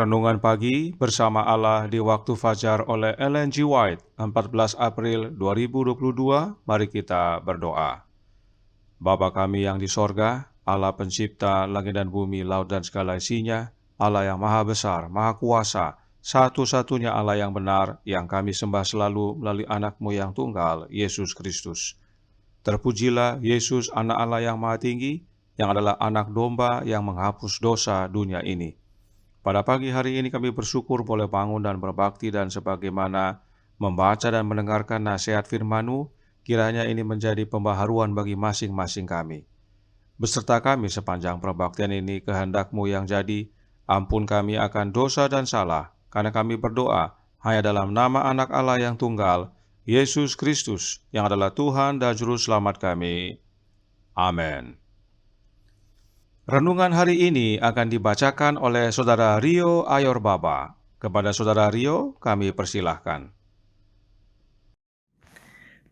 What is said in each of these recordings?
Renungan Pagi Bersama Allah di Waktu Fajar oleh Ellen G. White, 14 April 2022. Mari kita berdoa. Bapa kami yang di sorga, Allah pencipta langit dan bumi, laut dan segala isinya, Allah yang maha besar, maha kuasa, satu-satunya Allah yang benar, yang kami sembah selalu melalui anak-Mu yang tunggal, Yesus Kristus. Terpujilah Yesus, anak Allah yang maha tinggi, yang adalah anak domba yang menghapus dosa dunia ini. Pada pagi hari ini kami bersyukur boleh bangun dan berbakti, dan sebagaimana membaca dan mendengarkan nasihat firman-Mu, kiranya ini menjadi pembaharuan bagi masing-masing kami. Beserta kami sepanjang perbaktian ini, kehendak-Mu yang jadi, ampun kami akan dosa dan salah, karena kami berdoa hanya dalam nama anak Allah yang tunggal, Yesus Kristus, yang adalah Tuhan dan Juru Selamat kami. Amin. Renungan hari ini akan dibacakan oleh Saudara Rio Ayorbaba. Kepada Saudara Rio, kami persilahkan.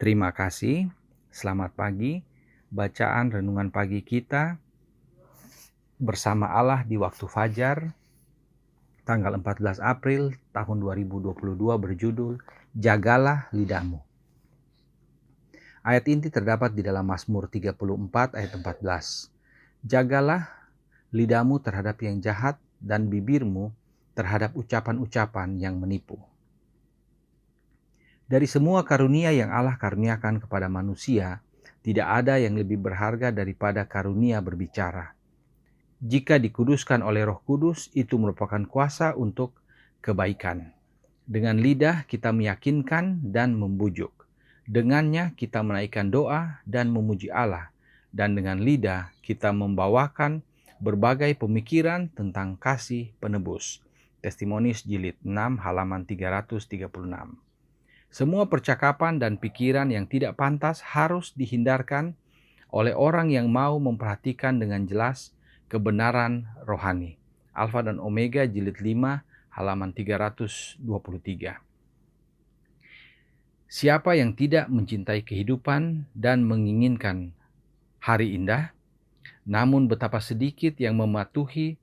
Terima kasih. Selamat pagi. Bacaan renungan pagi kita bersama Allah di waktu fajar, tanggal 14 April tahun 2022, berjudul Jagalah Lidahmu. Ayat ini terdapat di dalam Mazmur 34 ayat 14. Jagalah lidahmu terhadap yang jahat dan bibirmu terhadap ucapan-ucapan yang menipu. Dari semua karunia yang Allah karuniakan kepada manusia, tidak ada yang lebih berharga daripada karunia berbicara. Jika dikuduskan oleh Roh Kudus, itu merupakan kuasa untuk kebaikan. Dengan lidah kita meyakinkan dan membujuk. Dengannya kita menaikkan doa dan memuji Allah. Dan dengan lidah kita membawakan berbagai pemikiran tentang kasih penebus. Testimonis Jilid 6 halaman 336. Semua percakapan dan pikiran yang tidak pantas harus dihindarkan oleh orang yang mau memperhatikan dengan jelas kebenaran rohani. Alfa dan Omega Jilid 5 halaman 323. Siapa yang tidak mencintai kehidupan dan menginginkan hari indah, namun betapa sedikit yang mematuhi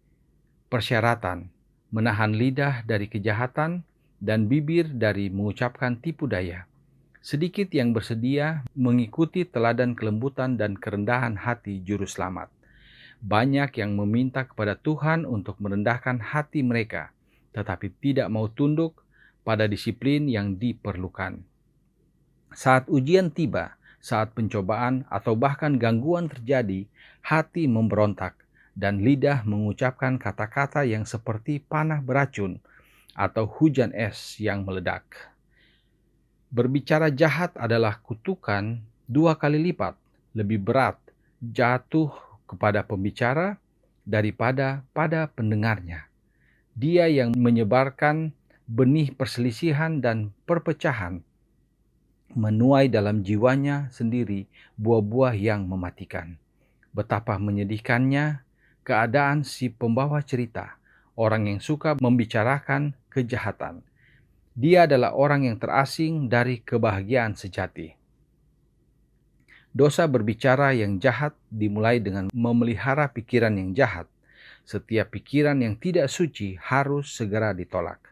persyaratan, menahan lidah dari kejahatan dan bibir dari mengucapkan tipu daya. Sedikit yang bersedia mengikuti teladan kelembutan dan kerendahan hati juru selamat. Banyak yang meminta kepada Tuhan untuk merendahkan hati mereka, tetapi tidak mau tunduk pada disiplin yang diperlukan. Saat ujian tiba, saat pencobaan atau bahkan gangguan terjadi, hati memberontak dan lidah mengucapkan kata-kata yang seperti panah beracun atau hujan es yang meledak. Berbicara jahat adalah kutukan 2 kali lipat, lebih berat jatuh kepada pembicara daripada pada pendengarnya. Dia yang menyebarkan benih perselisihan dan perpecahan menuai dalam jiwanya sendiri buah-buah yang mematikan. Betapa menyedihkannya keadaan si pembawa cerita, orang yang suka membicarakan kejahatan. Dia adalah orang yang terasing dari kebahagiaan sejati. Dosa berbicara yang jahat dimulai dengan memelihara pikiran yang jahat. Setiap pikiran yang tidak suci harus segera ditolak.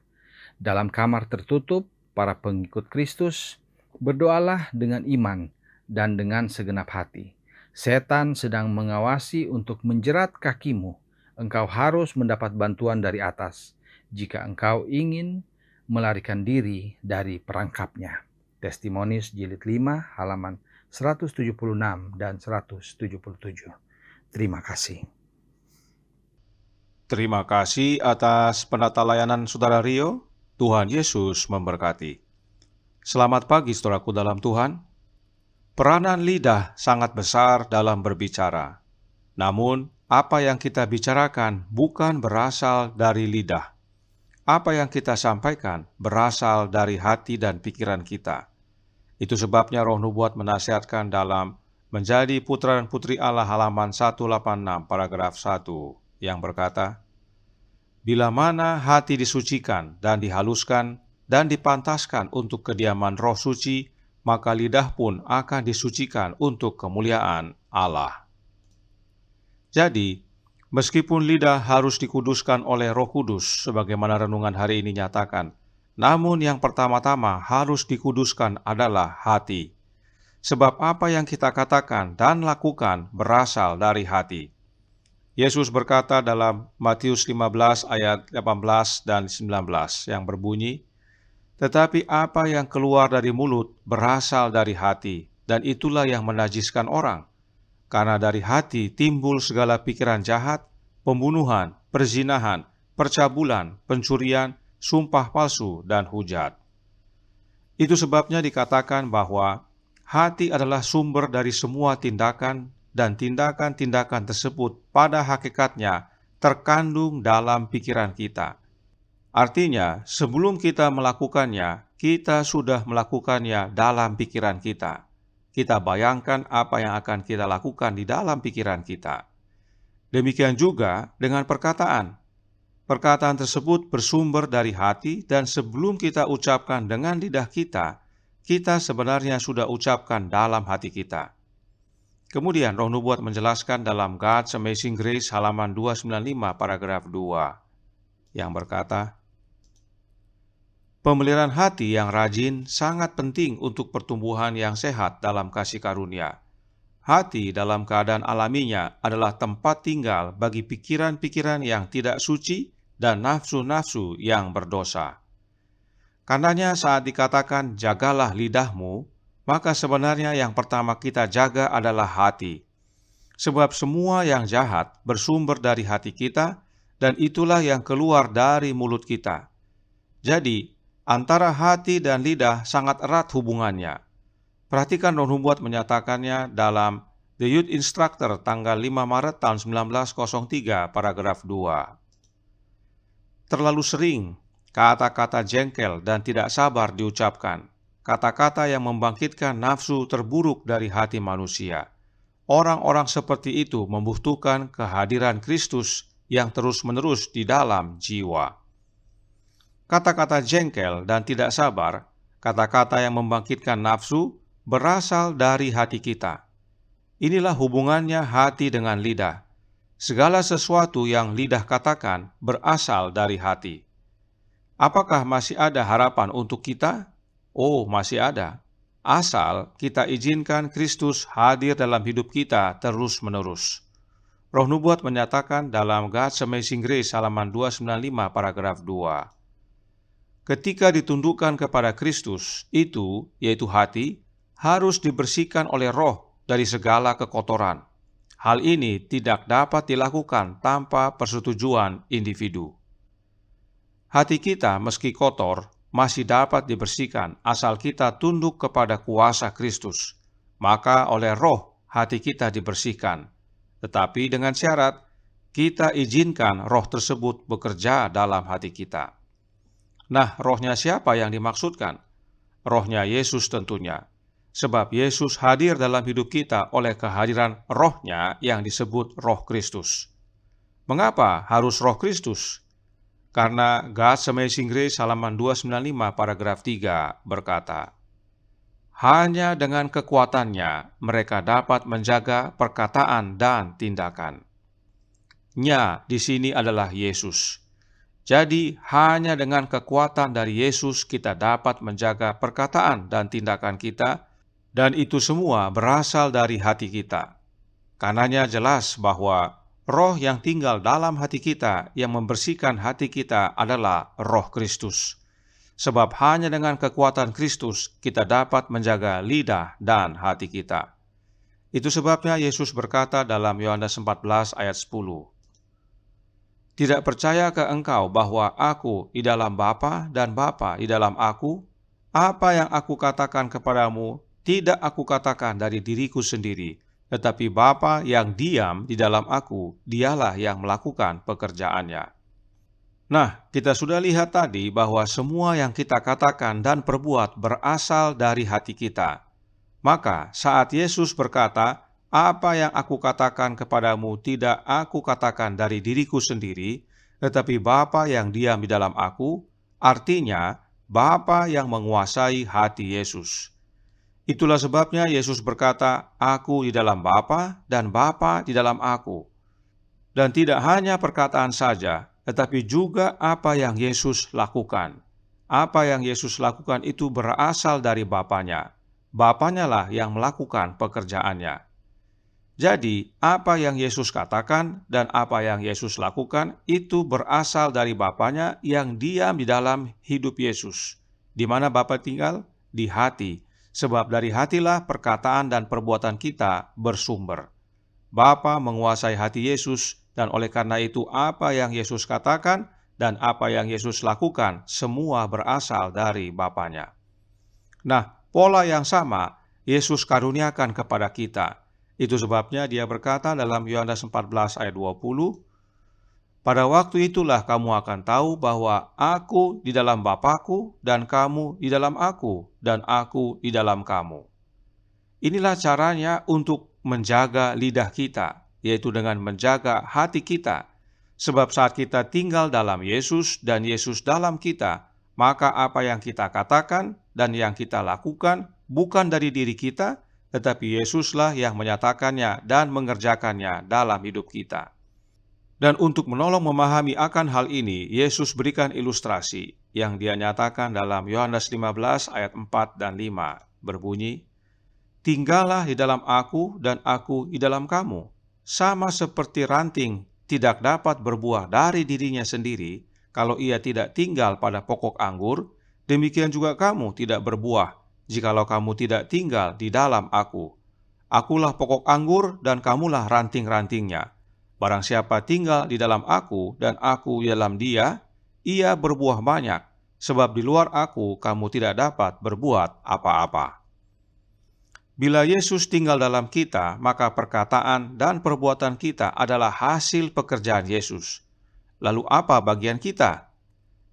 Dalam kamar tertutup, para pengikut Kristus berdoalah dengan iman dan dengan segenap hati. Setan sedang mengawasi untuk menjerat kakimu. Engkau harus mendapat bantuan dari atas jika engkau ingin melarikan diri dari perangkapnya. Testimonis Jilid 5 halaman 176 dan 177. Terima kasih. Terima kasih atas penata layanan Saudara Rio. Tuhan Yesus memberkati. Selamat pagi saudaraku dalam Tuhan. Peranan lidah sangat besar dalam berbicara. Namun, apa yang kita bicarakan bukan berasal dari lidah. Apa yang kita sampaikan berasal dari hati dan pikiran kita. Itu sebabnya Roh Nubuat menasihatkan dalam Menjadi Putra dan Putri Allah halaman 186 paragraf 1 yang berkata, bila mana hati disucikan dan dihaluskan dan dipantaskan untuk kediaman Roh Suci, maka lidah pun akan disucikan untuk kemuliaan Allah. Jadi, Meskipun lidah harus dikuduskan oleh Roh Kudus, sebagaimana renungan hari ini nyatakan, namun yang pertama-tama harus dikuduskan adalah hati. Sebab apa yang kita katakan dan lakukan berasal dari hati. Yesus berkata dalam Matius 15 ayat 18 dan 19 yang berbunyi, "Tetapi apa yang keluar dari mulut berasal dari hati, dan itulah yang menajiskan orang. Karena dari hati timbul segala pikiran jahat, pembunuhan, perzinahan, percabulan, pencurian, sumpah palsu, dan hujat." Itu sebabnya dikatakan bahwa hati adalah sumber dari semua tindakan, dan tindakan-tindakan tersebut pada hakikatnya terkandung dalam pikiran kita. Artinya, sebelum kita melakukannya, kita sudah melakukannya dalam pikiran kita. Kita bayangkan apa yang akan kita lakukan di dalam pikiran kita. Demikian juga dengan perkataan. Perkataan tersebut bersumber dari hati, dan sebelum kita ucapkan dengan lidah kita, kita sebenarnya sudah ucapkan dalam hati kita. Kemudian Roh Nubuat menjelaskan dalam God's Amazing Grace halaman 295 paragraf 2 yang berkata, "Pemeliharaan hati yang rajin sangat penting untuk pertumbuhan yang sehat dalam kasih karunia. Hati dalam keadaan alaminya adalah tempat tinggal bagi pikiran-pikiran yang tidak suci dan nafsu-nafsu yang berdosa. Karenanya saat dikatakan jagalah lidahmu, maka sebenarnya yang pertama kita jaga adalah hati. Sebab semua yang jahat bersumber dari hati kita, dan itulah yang keluar dari mulut kita. Jadi, antara hati dan lidah sangat erat hubungannya. Perhatikan Roh Nubuat menyatakannya dalam The Youth Instructor tanggal 5 Maret tahun 1903 paragraf 2. Terlalu sering kata-kata jengkel dan tidak sabar diucapkan, kata-kata yang membangkitkan nafsu terburuk dari hati manusia. Orang-orang seperti itu membutuhkan kehadiran Kristus yang terus-menerus di dalam jiwa. Kata-kata jengkel dan tidak sabar, kata-kata yang membangkitkan nafsu, berasal dari hati kita. Inilah hubungannya hati dengan lidah. Segala sesuatu yang lidah katakan berasal dari hati. Apakah masih ada harapan untuk kita? Oh, masih ada. Asal kita izinkan Kristus hadir dalam hidup kita terus-menerus. Roh Nubuat menyatakan dalam God's Amazing Grace halaman 295 paragraf 2. Ketika ditundukkan kepada Kristus, itu, yaitu hati, harus dibersihkan oleh roh dari segala kekotoran. Hal ini tidak dapat dilakukan tanpa persetujuan individu. Hati kita meski kotor, masih dapat dibersihkan asal kita tunduk kepada kuasa Kristus. Maka oleh roh hati kita dibersihkan. Tetapi dengan syarat, kita izinkan roh tersebut bekerja dalam hati kita. Nah, rohnya siapa yang dimaksudkan? Rohnya Yesus tentunya. Sebab Yesus hadir dalam hidup kita oleh kehadiran rohnya yang disebut Roh Kristus. Mengapa harus Roh Kristus? Karena God's Amazing Grace halaman 295 paragraf 3 berkata, "Hanya dengan kekuatannya mereka dapat menjaga perkataan dan tindakan." Nya di sini adalah Yesus. Jadi hanya dengan kekuatan dari Yesus kita dapat menjaga perkataan dan tindakan kita, dan itu semua berasal dari hati kita. Karenanya jelas bahwa roh yang tinggal dalam hati kita yang membersihkan hati kita adalah Roh Kristus. Sebab hanya dengan kekuatan Kristus kita dapat menjaga lidah dan hati kita. Itu sebabnya Yesus berkata dalam Yohanes 14 ayat 10, "Tidak percayakah engkau bahwa aku di dalam Bapa dan Bapa di dalam aku? Apa yang aku katakan kepadamu, tidak aku katakan dari diriku sendiri, tetapi Bapa yang diam di dalam aku, dialah yang melakukan pekerjaannya." Nah, kita sudah lihat tadi bahwa semua yang kita katakan dan perbuat berasal dari hati kita. Maka saat Yesus berkata, "Apa yang aku katakan kepadamu tidak aku katakan dari diriku sendiri, tetapi Bapa yang diam di dalam aku," artinya Bapa yang menguasai hati Yesus. Itulah sebabnya Yesus berkata, "Aku di dalam Bapa dan Bapa di dalam aku." Dan tidak hanya perkataan saja, tetapi juga apa yang Yesus lakukan. Apa yang Yesus lakukan itu berasal dari Bapanya. Bapanya lah yang melakukan pekerjaannya. Jadi, apa yang Yesus katakan dan apa yang Yesus lakukan itu berasal dari Bapanya yang diam di dalam hidup Yesus. Di mana Bapa tinggal? Di hati. Sebab dari hatilah perkataan dan perbuatan kita bersumber. Bapa menguasai hati Yesus, dan oleh karena itu apa yang Yesus katakan dan apa yang Yesus lakukan semua berasal dari Bapanya. Nah, pola yang sama Yesus karuniakan kepada kita. Itu sebabnya dia berkata dalam Yohanes 14 ayat 20, "Pada waktu itulah kamu akan tahu bahwa aku di dalam Bapa-Ku dan kamu di dalam aku dan aku di dalam kamu." Inilah caranya untuk menjaga lidah kita, yaitu dengan menjaga hati kita. Sebab saat kita tinggal dalam Yesus dan Yesus dalam kita, maka apa yang kita katakan dan yang kita lakukan bukan dari diri kita, tetapi Yesuslah yang menyatakannya dan mengerjakannya dalam hidup kita. Dan untuk menolong memahami akan hal ini, Yesus berikan ilustrasi yang dia nyatakan dalam Yohanes 15 ayat 4 dan 5, berbunyi, "Tinggallah di dalam aku dan aku di dalam kamu. Sama seperti ranting tidak dapat berbuah dari dirinya sendiri kalau ia tidak tinggal pada pokok anggur, demikian juga kamu tidak berbuah jikalau kamu tidak tinggal di dalam aku. Akulah pokok anggur dan kamulah ranting-rantingnya. Barang siapa tinggal di dalam aku dan aku di dalam dia, ia berbuah banyak, sebab di luar aku kamu tidak dapat berbuat apa-apa." Bila Yesus tinggal dalam kita, maka perkataan dan perbuatan kita adalah hasil pekerjaan Yesus. Lalu apa bagian kita?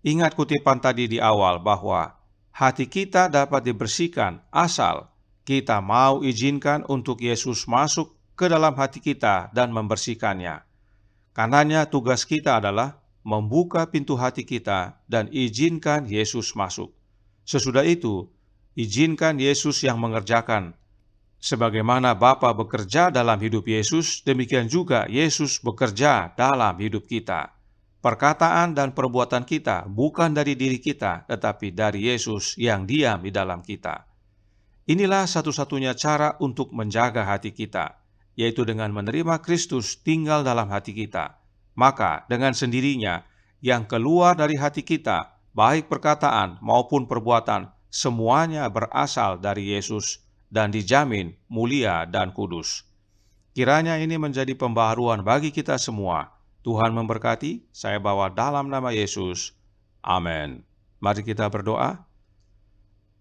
Ingat kutipan tadi di awal bahwa hati kita dapat dibersihkan asal kita mau izinkan untuk Yesus masuk ke dalam hati kita dan membersihkannya. Karenanya tugas kita adalah membuka pintu hati kita dan izinkan Yesus masuk. Sesudah itu, izinkan Yesus yang mengerjakan. Sebagaimana Bapa bekerja dalam hidup Yesus, demikian juga Yesus bekerja dalam hidup kita. Perkataan dan perbuatan kita bukan dari diri kita, tetapi dari Yesus yang diam di dalam kita. Inilah satu-satunya cara untuk menjaga hati kita, yaitu dengan menerima Kristus tinggal dalam hati kita. Maka dengan sendirinya, yang keluar dari hati kita, baik perkataan maupun perbuatan, semuanya berasal dari Yesus dan dijamin mulia dan kudus. Kiranya ini menjadi pembaharuan bagi kita semua. Tuhan memberkati. Saya bawa dalam nama Yesus. Amin. Mari kita berdoa.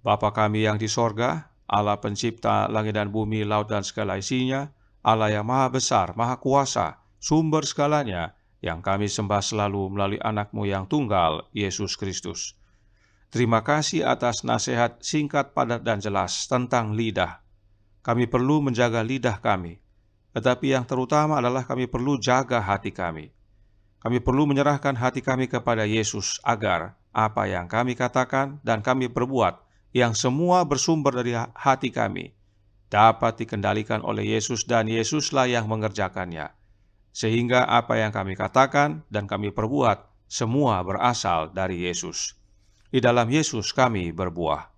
Bapa kami yang di sorga, Allah pencipta langit dan bumi, laut dan segala isinya, Allah yang maha besar, maha kuasa, sumber segalanya, yang kami sembah selalu melalui anak-Mu yang tunggal, Yesus Kristus. Terima kasih atas nasihat singkat, padat, dan jelas tentang lidah. Kami perlu menjaga lidah kami, tetapi yang terutama adalah kami perlu jaga hati kami. Kami perlu menyerahkan hati kami kepada Yesus agar apa yang kami katakan dan kami perbuat, yang semua bersumber dari hati kami, dapat dikendalikan oleh Yesus dan Yesuslah yang mengerjakannya. Sehingga apa yang kami katakan dan kami perbuat, semua berasal dari Yesus. Di dalam Yesus kami berbuah.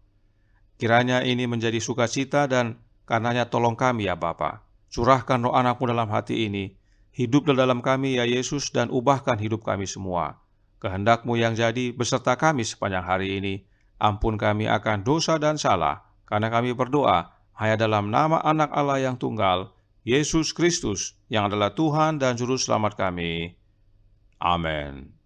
Kiranya ini menjadi sukacita dan karenanya tolong kami ya Bapa. Curahkan roh anak-Mu dalam hati ini. Hidup dalam kami ya Yesus dan ubahkan hidup kami semua. Kehendak-Mu yang jadi beserta kami sepanjang hari ini. Ampun kami akan dosa dan salah. Karena kami berdoa hanya dalam nama anak Allah yang tunggal, Yesus Kristus, yang adalah Tuhan dan Juru Selamat kami. Amin.